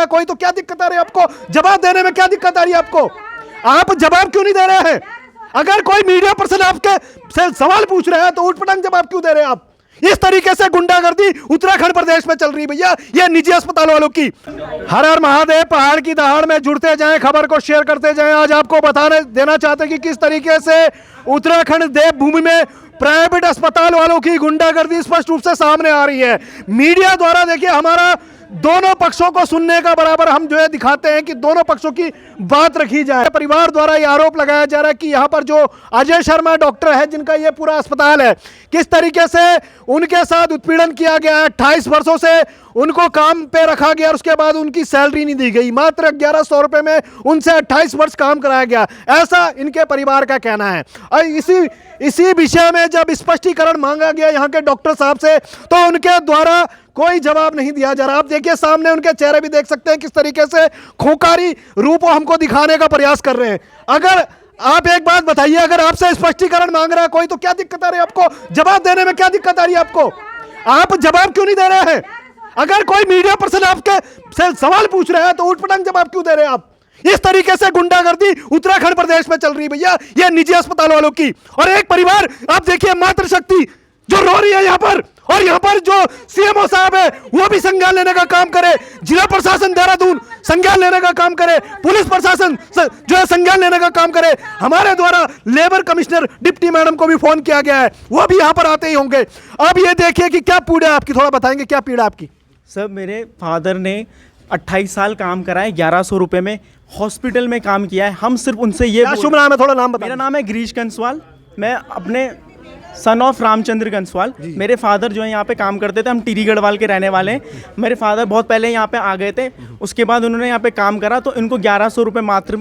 कोई तो क्या दिक्कत आ रही है आपको? जवाब देने में क्या दिक्कत आ रही है आपको? आप जवाब क्यों नहीं दे रहे हैं? अगर कोई मीडिया पर्सन आपके से सवाल पूछ रहे हैं तो उठपटांग जवाब क्यों दे रहे हैं आप? इस तरीके से गुंडागर्दी उत्तराखंड प्रदेश में चल रही है भैया, ये निजी अस्पताल वालों की। हर हर महादेव, पहाड़ की दहाड़ में जुड़ते जाएं, खबर को शेयर करते जाएं। आज आपको बताने देना चाहते हैं कि किस तरीके से उत्तराखंड देवभूमि में प्राइवेट अस्पताल वालों की गुंडागर्दी स्पष्ट रूप से सामने आ रही है। मीडिया द्वारा देखिए हमारा दोनों पक्षों को सुनने का बराबर हम जो है दिखाते हैं कि दोनों पक्षों की बात रखी जाए। परिवार द्वारा ये आरोप लगाया जा रहा है कि यहाँ पर जो अजय शर्मा डॉक्टर है, जिनका ये पूरा अस्पताल है, किस तरीके से उनके साथ उत्पीड़न किया गया है। 28 वर्षों से उनको काम पे रखा गया और उसके बाद उनकी सैलरी नहीं दी गई। मात्र 1100 रुपए में उनसे 28 वर्ष काम कराया गया, ऐसा इनके परिवार का कहना है। और इसी विषय में जब स्पष्टीकरण मांगा गया यहाँ के डॉक्टर साहब से, तो उनके द्वारा कोई जवाब नहीं दिया जा रहा। आप देखिए सामने उनके चेहरे भी देख सकते हैं किस तरीके से खोकारी रूप हमको दिखाने का प्रयास कर रहे हैं। अगर आप एक बात बताइए, अगर आपसे स्पष्टीकरण मांग रहा है कोई तो क्या दिक्कत आ रही है आपको? जवाब देने में क्या दिक्कत आ रही है आपको? आप जवाब क्यों नहीं दे रहे हैं? अगर कोई मीडिया पर्सन आपके से सवाल पूछ रहा है तो उठपटांग जवाब क्यों दे रहे हैं आप? इस तरीके से गुंडागर्दी उत्तराखंड प्रदेश में चल रही है भैया, ये निजी अस्पताल वालों की। और एक परिवार आप देखिए, मातृशक्ति जो रो रही है यहाँ पर, और यहाँ पर जो सीएमओ साहब है वो भी संज्ञान लेने का काम करे, जिला प्रशासन देहरादून संज्ञान लेने का काम करे, पुलिस प्रशासन जो है संज्ञान लेने का काम करे। हमारे द्वारा लेबर कमिश्नर डिप्टी मैडम को भी फोन किया गया है, वो भी यहाँ पर आते ही होंगे। अब ये देखिए कि क्या पीड़ा है आपकी, थोड़ा बताएंगे क्या पीड़ा आपकी? सर, मेरे फादर ने 28 साल काम करा है, 1100 रुपये में हॉस्पिटल में काम किया है। हम सिर्फ उनसे ये शुभ नाम है, थोड़ा नाम बताइए। मेरा नाम है गिरीश कंसवाल, मैं अपने सन ऑफ रामचंद्र कंसवाल। मेरे फादर जो है यहाँ पे काम करते थे, हम टिहरी गढ़वाल के रहने वाले हैं। मेरे फादर बहुत पहले यहाँ पे आ गए थे, उसके बाद उन्होंने यहाँ पे काम करा तो इनको 1100 रुपये मात्र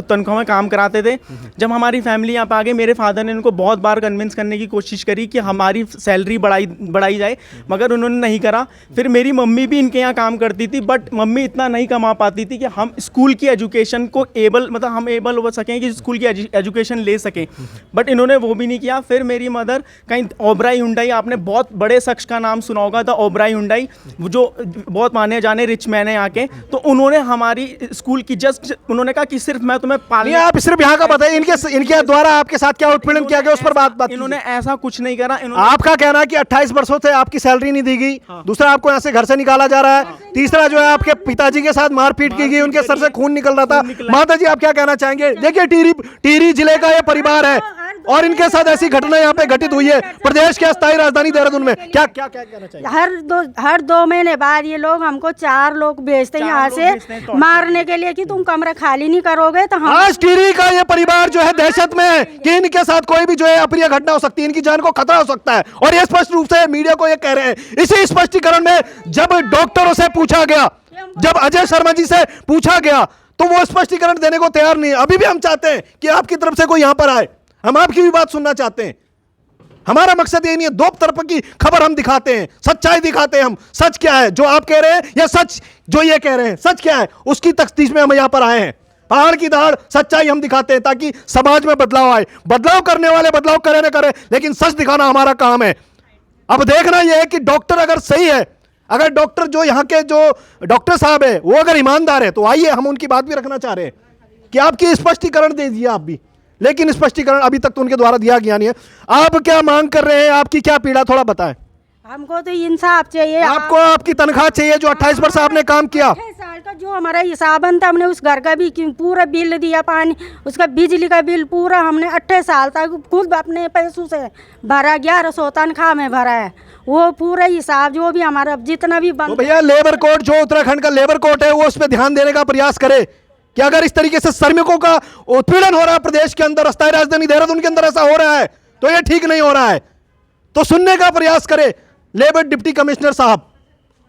तनख्वाह में काम कराते थे। जब हमारी फैमिली यहाँ पे आ गई, मेरे फादर ने इनको बहुत बार कन्विंस करने की कोशिश करी कि हमारी सैलरी बढ़ाई जाए, मगर उन्होंने नहीं करा। फिर मेरी मम्मी भी इनके यहाँ काम करती थी, बट मम्मी इतना नहीं कमा पाती थी कि हम स्कूल की एजुकेशन को हम एबल हो सकें कि स्कूल की एजुकेशन ले सकें, बट इन्होंने वो भी नहीं किया। फिर मेरी मदर कहीं ओबराई हुंडई, आपने बहुत बड़े शख्स का नाम सुना होगा, द ओबराई हुंडई, जो बहुत माने जाने रिच मैन है यहाँ के, तो उन्होंने हमारी स्कूल की जस्ट उन्होंने कहा कि सिर्फ मैं तुम्हें पालने। आप सिर्फ यहाँ का बताइए, इनके द्वारा आपके साथ क्या उत्पीड़न किया गया उस पर बात इन्होंने ऐसा कुछ नहीं करा। आपका कहना है कि 28 वर्षों से आपकी सैलरी नहीं दी गई। दूसरा, आपको यहाँ से घर से निकाला जा रहा है। तीसरा जो है, आपके पिताजी के साथ मारपीट की गई, उनके सर से खून निकल रहा था। माता जी, आप क्या कहना चाहेंगे? देखिए टिहरी जिले का ये परिवार है और इनके साथ ऐसी घटना यहाँ पे घटित हुई है प्रदेश के अस्थायी राजधानी देहरादून में। क्या कहना चाहिए? हर दो महीने बाद ये लोग हमको 4 लोग भेजते हैं यहाँ से मारने के लिए कि तुम कमरा खाली नहीं करोगे तो हम। आज टिहरी का ये परिवार जो है दहशत में है कि इनके साथ कोई भी जो है अप्रिय घटना हो सकती है, इनकी जान को खतरा हो सकता है। और ये स्पष्ट रूप से मीडिया को ये कह रहे हैं। इसी स्पष्टीकरण में जब डॉक्टरों से पूछा गया, जब अजय शर्मा जी से पूछा गया, तो वो स्पष्टीकरण देने को तैयार नहीं है। अभी भी हम चाहते हैं कि आपकी तरफ से कोई यहाँ पर आए, हम आपकी भी बात सुनना चाहते हैं। हमारा मकसद ये नहीं है, दो तरफ की खबर हम दिखाते हैं, सच्चाई दिखाते हैं। हम सच क्या है जो आप कह रहे हैं, या सच जो ये कह रहे हैं, सच क्या है उसकी तफ्तीश में हम यहाँ पर आए हैं। पहाड़ की दहाड़ सच्चाई हम दिखाते हैं ताकि समाज में बदलाव आए। बदलाव करने वाले बदलाव करे ना करे, लेकिन सच दिखाना हमारा काम है। अब देखना यह है कि डॉक्टर अगर सही है, अगर डॉक्टर जो यहाँ के जो डॉक्टर साहब है वो अगर ईमानदार है, तो आइए हम उनकी बात भी रखना चाह रहे हैं कि आपकी स्पष्टीकरण दे दिए आप भी, लेकिन स्पष्टीकरण अभी तक तो उनके द्वारा दिया गया नहीं है। आप क्या मांग कर रहे हैं? आपकी क्या पीड़ा, थोड़ा बताएं। हमको तो इंसाफ चाहिए। आपको आपकी तनख्वाह चाहिए जो 28 वर्ष आपने काम किया। 28 साल का जो हमारा हिसाब बनता, हमने उस घर का भी पूरा बिल दिया, पानी उसका बिजली का बिल पूरा हमने 28 साल तक खुद अपने पैसों से भरा। 1100 तनख्वाह में भरा है, वो पूरा हिसाब जो भी हमारा जितना भी बन। तो भैया लेबर कोड जो उत्तराखंड का लेबर कोड है वो उस पर ध्यान देने का प्रयास करे कि अगर इस तरीके से श्रमिकों का उत्पीड़न हो रहा है प्रदेश के अंदर, अस्थायी राजधानी देहरादून के अंदर ऐसा हो रहा है, तो ये ठीक नहीं हो रहा है। तो सुनने का प्रयास करे लेबर डिप्टी कमिश्नर साहब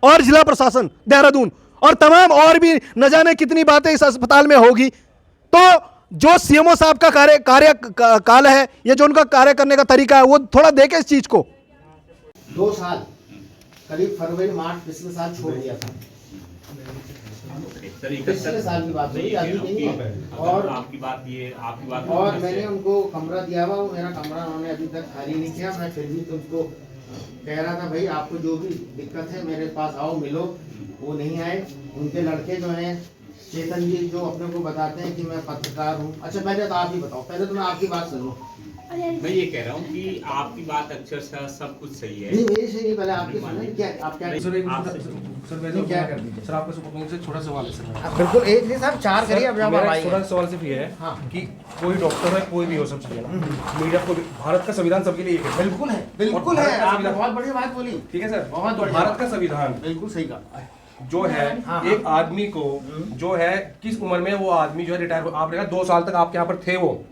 और जिला प्रशासन देहरादून और तमाम और भी न जाने कितनी बातें इस अस्पताल में होगी। तो जो सीएमओ साहब का कार्य काल है, ये जो उनका कार्य करने का तरीका है, वो थोड़ा देखे इस चीज को। 2 साल करीब फरवरी मार्च पिछले साल छोड़ दिया था। पिछले साल की बात नहीं, अभी नहीं। और आपकी बात और मैंने उनको कमरा दिया हुआ, वो मेरा कमरा उन्होंने अभी तक खाली नहीं किया। मैं फिर भी तुमको कह रहा था भाई आपको जो भी दिक्कत है मेरे पास आओ, मिलो, वो नहीं आए। उनके लड़के जो हैं चेतन जी, जो अपने को बताते हैं कि मैं पत्रकार हूँ। अच्छा पहले तो आप ही बताओ, पहले तो मैं आपकी बात सुन लूँ। मैं ये कह रहा हूँ कि आपकी बात अक्षरशः सब कुछ सही है। नहीं मेरी सही नहीं, पहले आपकी सुनिए। क्या आप क्या सर क्या कर दीजिए सर, आपका से छोटा सवाल है सर। बिल्कुल एक नहीं साहब, चार करिए। अब जब मेरा आइए। छोटा सवाल सिर्फ ये है हाँ। कि कोई डॉक्टर है, कोई भी हो, सब चीजें ना मीडिया को भारत का संविधान सबके लिए एक है। बिल्कुल है, बिल्कुल और है। भारत का आपने संविधान- बहुत बढ़िया बात बोली। ठीक है सर, बहुत तो बढ़िया। भारत का संविधान बिल्कुल सही कहा। जो है हाँ। एक आदमी को जो है किस उम्र में वो आदमी जो है रिटायर, आपने कहा 2 साल तक आपके यहाँ पर थे, वो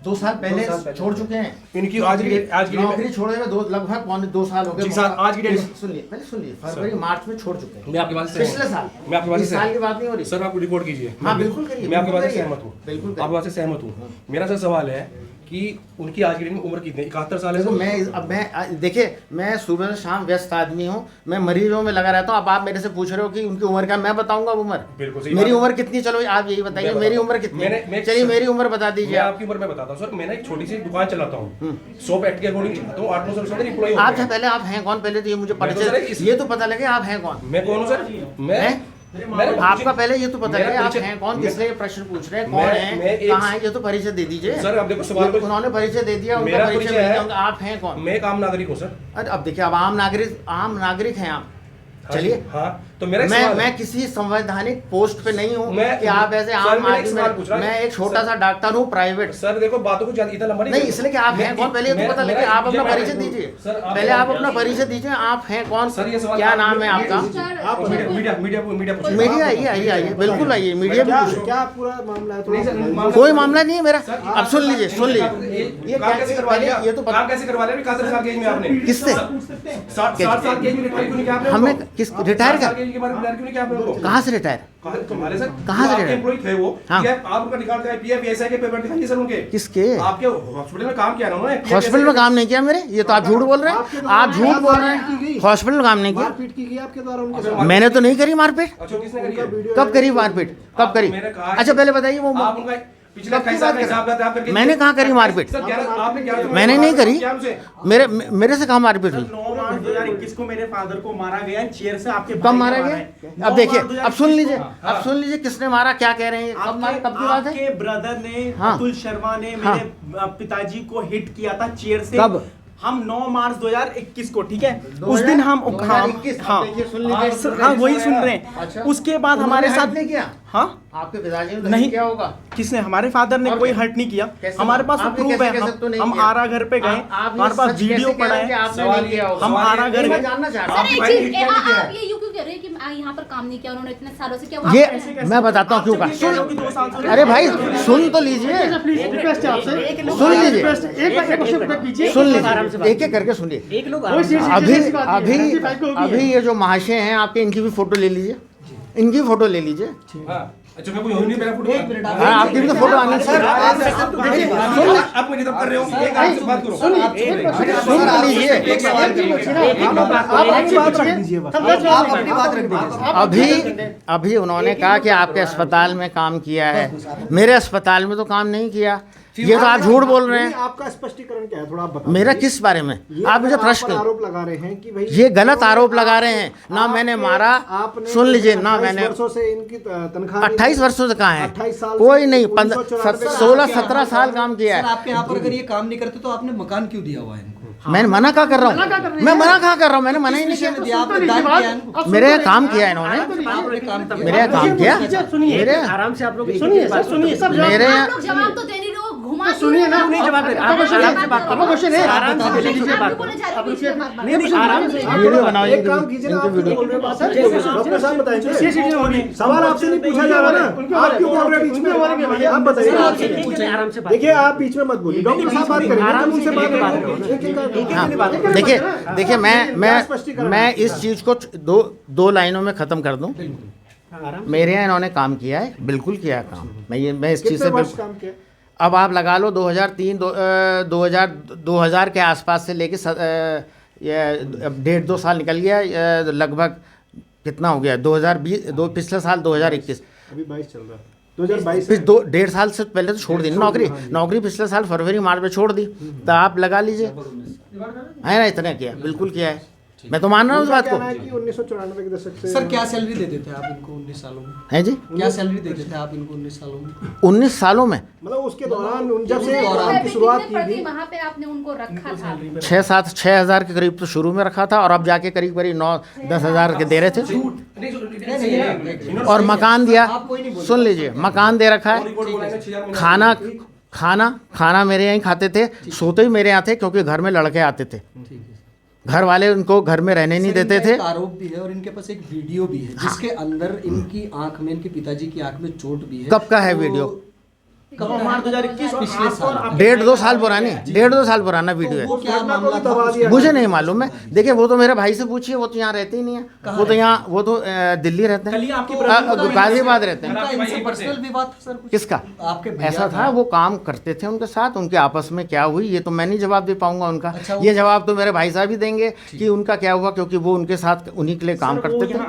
2 साल पहले 2 साल पहले। छोड़ चुके हैं। इनकी आज की डेट नौकरी में छोड़े हुए लगभग पौने 2 साल हो गए। जी सर, आज की डेट में- सुनिए, पहले सुनिए, फरवरी मार्च में छोड़ चुके हैं। मैं आपकी बात से सहमत पिछले साल। मैं आपकी बात से इस साल की बात नहीं हो रही। सर आप रिकॉर्ड कीजिए। हाँ, बिल्कुल करिए, मैं आपकी बात से बिल्कुल सहमत करिए। हूँ, बिल्कुल करिए। आपकी बात से सहमत हूँ। मेरा सर सवाल है कि उनकी आज की डेट में उम्र कितनी है? 71 साल है देखो सर। मैं देखिए, मैं सुबह से शाम व्यस्त आदमी हूँ, मैं मरीजों में लगा रहता हूँ। अब आप मेरे से पूछ रहे हो कि उनकी उम्र क्या, मैं बताऊंगा उम्र। बिल्कुल सही मेरी बात है। उम्र कितनी, चलो आप यही बताइए मैं मेरी बताता उम्र हूँ। कितनी है। मैं- चलिए मेरी उम्र बता दीजिए मैं आप। आपकी उम्र मैं बताता हूँ सर। मैं ना एक छोटी सी दुकान चलाता हूँ, शॉप एक्ट के अकॉर्डिंग चलाता हूँ। 8-9 साल से एम्प्लॉय आप पहले आप हैं कौन, पहले तो ये मुझे मैं तो सर परिचय, इस- ये तो पता लगे आप हैं कौन। मैं कौन हूँ सर? मैं हैं? आपका पहले ये तो पता मेरा लगे आप परिचय- हैं कौन, मैं- किसने ये प्रश्न पूछ रहे हैं, कौन मैं है, एक- कहाँ है, ये तो परिचय दे दीजिए। सर अब देखो सवाल को, उन्होंने परिचय दे दिया, उनका मेरा परिचय परिचय मिल है, गया, उनका आप हैं कौन। मैं एक आम नागरिक हूँ सर। अरे अब देखिए, अब आम नागरिक हैं आप। हाँ चलिए, जी, हाँ तो मेरा एक सवाल है। मैं किसी संवैधानिक पोस्ट पे नहीं हूँ मैं- कि आप ऐसे सर, आम मेरा एक आदमी सवाल पूछ रहा मैं है। एक छोटा सर- सा डॉक्टर हूँ प्राइवेट। सर देखो बातों को ज्यादा इतना लंबा नहीं, इसलिए कि आप हैं कौन, पहले ये तो पता लगे। आप अपना परिचय दीजिए, पहले आप अपना परिचय दीजिए, आप हैं कौन, सर ये सवाल क्या नाम है आपका। आप मीडिया मीडिया आइए, बिल्कुल आइए, मीडिया भी पूछो। क्या पूरा मामला है नहीं सर, थोड़ा कोई मामला नहीं है मेरा। अब सुन लीजिए, ये काम कैसे करवा लिया? ये तो पता, काम कैसे करवा लिया? 71 साल की एज में आपने किससे? 60 साल की एज में रिटायर क्यों नहीं किया आपने? हमने उनको? किस 60 रिटायर साल कर की एज के बाद रिटायर क्यों नहीं किया आपने उनको? कहाँ से रिटायर, तुम्हारे सर कहाँ से आपके रिटायर? एम्प्लॉय थे वो। हाँ। PF आप उनका निकाल कर पीएफ एसआई के पेपर दिखाइए सर उनके। किसके? आपके हॉस्पिटल में काम किया ना उन्होंने? PF हॉस्पिटल में काम नहीं किया मेरे, ये तो आप झूठ बोल रहे हैं। आप झूठ बोल रहे हैं, हॉस्पिटल में काम नहीं किया। मारपीट की गई आपके द्वारा उनके साथ? मैंने तो नहीं करी मारपीट। अच्छा किसने करी है? कब करी मारपीट, कब करी? मैंने कहा है- अच्छा पहले बताइए वो आप उनका पिछले कब की 28 साल बात का कर हिसाब आप करके मैंने कहाँ करी मारपीट? सर 11 आपने 11 मैंने नहीं करी। क्या उनसे? मेरे से कहाँ मारपीट हुई? 9 मार्च 2021 को मेरे फादर को मारा गया है चेयर से। आपके कब भाई को मारा है। गया? 9 अब देखिए, मार्च अब सुन 2021 लीजिए, को- अब सुन लीजिए किसने मारा, क्या कह रहे हैं, कब मारा, कब की बात है? आपके ब्रदर ने हाँ। अतुल शर्मा ने हाँ। मेरे पिताजी को हिट किया था चेयर से। कब? हम 9 मार्च 2021 को, ठीक है, उस दिन हम 2021, हाँ अब देखिए, सुन लीजिए। हाँ वही सुन रहे हैं। अच्छा। उसके बाद उन्होंने हमारे हर्ट साथ नहीं किया? हाँ आपके पिताजी ने तो नहीं क्या होगा? किसने? हमारे फादर ने और कोई क्या? हर्ट नहीं किया। कैसे? हमारे पास आपने प्रूफ कैसे है। कह सकते हो नहीं हम किया? आरा घर पे गए, आप ये हमारे पास सच वीडियो कैसे कह पड़ा रहे हैं कि है। आपने नहीं किया होगा? हम आरा घर मैं गए। जानना चाह रहा सर हूँ। एक भाई चीज, क्या नहीं किया? आप ये यूं क्यों कह रहे हैं कि यहाँ पर काम नहीं किया उन्होंने इतने सालों से? क्या वो ये आप कैसे- मैं बताता हूँ क्यों का। कह रहे हो कि 2 साल से- अरे भाई सुन तो लीजिए, सुन लीजिए, सुन लीजिए, एक एक करके सुनिए। अभी ये जो महाशय हैं आपके, इनकी भी फोटो ले लीजिए, इनकी फोटो ले लीजिए। हाँ अच्छा मैं कोई हो नहीं मेरा फोटो। हाँ, आपकी भी तो फोटो आनी चाहिए। आप मेरी तरफ कर रहे हो। एक आदमी से बात करो। सुन तो लीजिए। एक सवाल करिए। अभी उन्होंने कहा कि आपके अस्पताल में काम किया है, मेरे अस्पताल में तो काम नहीं किया। ये तो आप झूठ बोल रहे हैं। आपका स्पष्टीकरण क्या है, थोड़ा आप बताओ। मेरा किस बारे में आप मुझे प्रश्न, आरोप लगा रहे हैं कि भाई ये गलत आरोप लगा रहे हैं ना। मैंने मारा, आपने सुन लीजिए ना, 28 मैंने वर्षों से इनकी तनख्वाह 28 वर्षों से कहाँ है, 28 साल कोई से नहीं, 1994 16-17 साल काम किया सर है। आपके यहाँ पर अगर ये काम नहीं करते तो आपने मकान क्यों दिया हुआ है इनको? मैंने मना कहाँ कर रहा हूँ, मैं मना कहाँ कर रहा हूँ, मैंने मना ही नहीं विषय में किया। दिया आपने दान किया है इनको? मेरे यहाँ काम किया इन्होंने, आपने काम किया। मेरे यहाँ काम किया, मेरे आराम से आप लोग मेरे आप लोग जवाब तो दे नहीं रहे हो, घुमा सुनिए ना, नहीं जवाब दे रहे। आराम से बात करो। आराम से ले लीजिए बात। बोले जा रहे हो, नहीं आराम से वीडियो बनाओ, एक काम कीजिए ना, आप जो बोल रहे हैं बात है, डॉक्टर साहब बताएंगे। सवाल आपसे नहीं पूछा जा रहा ना, आप क्यों बोल रहे हैं बीच में? आप बताइए। आराम से बात देखिए आप बीच में मत बोलिए, डॉक्टर साहब बात करेंगे, आराम उनसे से बात बात करो। करो। हाँ, देखिए मैं इस चीज को दो लाइनों में खत्म कर दूं। मेरे यहाँ इन्होंने काम किया है, बिल्कुल किया है काम। मैं इस चीज कितने से वर्ष काम किया? अब आप लगा लो 2000 के आसपास से लेके 1.5-2 साल निकल गया, लगभग कितना हो गया 2020, पिछले साल 2021, अभी 22 चल रहा है, 2022 फिर 1.5 साल से पहले तो छोड़ दी ना नौकरी पिछले साल फरवरी मार्च में छोड़ दी, तो आप लगा लीजिए, है ना, इतना किया, बिल्कुल किया है। मैं तो मान रहा हूँ उस बात को। 1994 के दशक से सर क्या सैलरी देते थे आप इनको 19 सालों में? हैं जी? क्या सैलरी देते थे आप इनको 19 सालों में? 19 सालों में मतलब उसके दौरान जब से काम की शुरुआत की थी वहाँ पे आपने उनको रखा था 6 हज़ार के करीब तो शुरू में रखा था, और अब जाके करीब करीब 9-10 हज़ार के दे रहे थे। और मकान दिया, सुन लीजिए, मकान दे रखा है। खाना मेरे यहाँ ही खाते थे, सोते ही मेरे यहाँ थे, क्योंकि घर में लड़के आते थे। घर वाले उनको घर में रहने नहीं देते थे। आरोप भी है और इनके पास एक वीडियो भी है जिसके अंदर इनकी आंख में, इनके पिताजी की आंख में चोट भी है। कब का है वीडियो? कब मार्च 2021 पिछले साल 1.5-2 साल पुरानी, 1.5-2 साल पुराना वीडियो वो है। क्या मामला था? मुझे नहीं मालूम है। देखिए वो तो मेरे भाई से पूछिए, वो तो यहाँ रहते ही नहीं है। वो तो यहाँ, वो तो दिल्ली रहते हैं, गाजियाबाद रहते हैं। उनका इनसे पर्सनल विवाद था सर कुछ? किसका? आपके भैया ऐसा था, वो काम करते थे उनके साथ, उनके आपस में क्या हुई ये तो मैं नहीं जवाब दे पाऊंगा उनका। अच्छा, ये जवाब तो मेरे भाई साहब ही देंगे कि उनका क्या हुआ, क्योंकि वो उनके साथ उन्हीं के लिए काम करते थे।